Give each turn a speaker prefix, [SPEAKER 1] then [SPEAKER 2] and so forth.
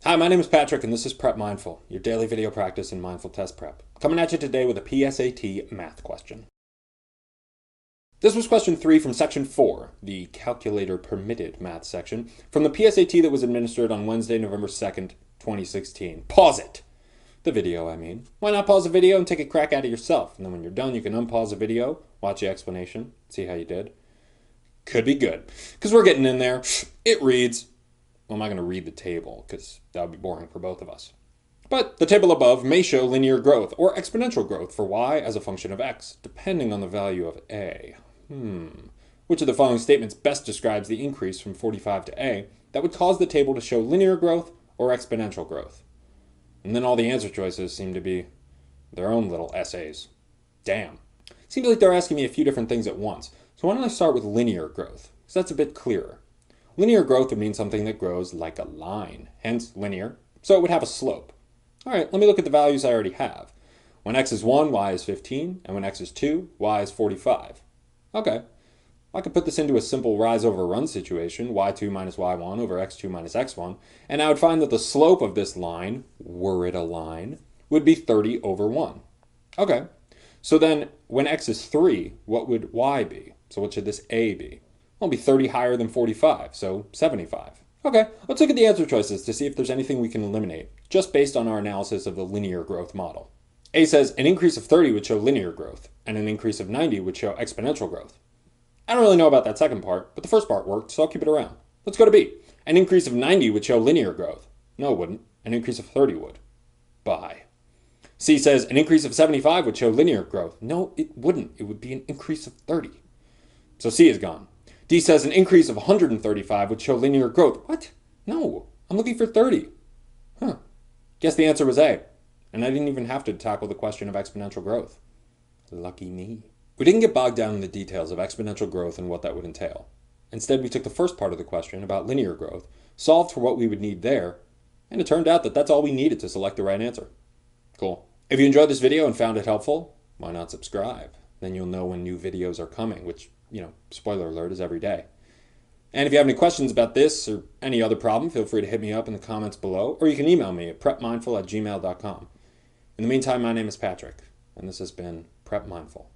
[SPEAKER 1] Hi, my name is Patrick, and this is Prep Mindful, your daily video practice in mindful test prep. Coming at you today with a PSAT math question. This was question 3 from section 4, the calculator permitted math section, from the PSAT that was administered on Wednesday, November 2nd, 2016. Pause it! The video, I mean. Why not pause the video and take a crack at it yourself? And then when you're done, you can unpause the video, watch the explanation, see how you did. Could be good, because we're getting in there. It reads... Well, I'm not going to read the table because that would be boring for both of us. But the table above may show linear growth or exponential growth for y as a function of x, depending on the value of a. Which of the following statements best describes the increase from 45 to a that would cause the table to show linear growth or exponential growth? And then all the answer choices seem to be their own little essays. Damn. Seems like they're asking me a few different things at once. So why don't I start with linear growth? Because that's a bit clearer. Linear growth would mean something that grows like a line, hence linear, so it would have a slope. All right, let me look at the values I already have. When x is 1, y is 15, and when x is 2, y is 45. Okay, I could put this into a simple rise over run situation, y2 minus y1 over x2 minus x1, and I would find that the slope of this line, were it a line, would be 30 over 1. Okay, so then when x is 3, what would y be? So what should this a be? It'll be 30 higher than 45, so 75. Okay, let's look at the answer choices to see if there's anything we can eliminate, just based on our analysis of the linear growth model. A says an increase of 30 would show linear growth, and an increase of 90 would show exponential growth. I don't really know about that second part, but the first part worked, so I'll keep it around. Let's go to B. An increase of 90 would show linear growth. No, it wouldn't. An increase of 30 would. Bye. C says an increase of 75 would show linear growth. No, it wouldn't. It would be an increase of 30. So C is gone. D says an increase of 135 would show linear growth. What? No, I'm looking for 30. Guess the answer was A. And I didn't even have to tackle the question of exponential growth. Lucky me. We didn't get bogged down in the details of exponential growth and what that would entail. Instead, we took the first part of the question about linear growth, solved for what we would need there, and it turned out that that's all we needed to select the right answer. Cool. If you enjoyed this video and found it helpful, why not subscribe? Then you'll know when new videos are coming, which, spoiler alert, is every day. And if you have any questions about this or any other problem, feel free to hit me up in the comments below, or you can email me at prepmindful@gmail.com. In the meantime, my name is Patrick, and this has been Prep Mindful.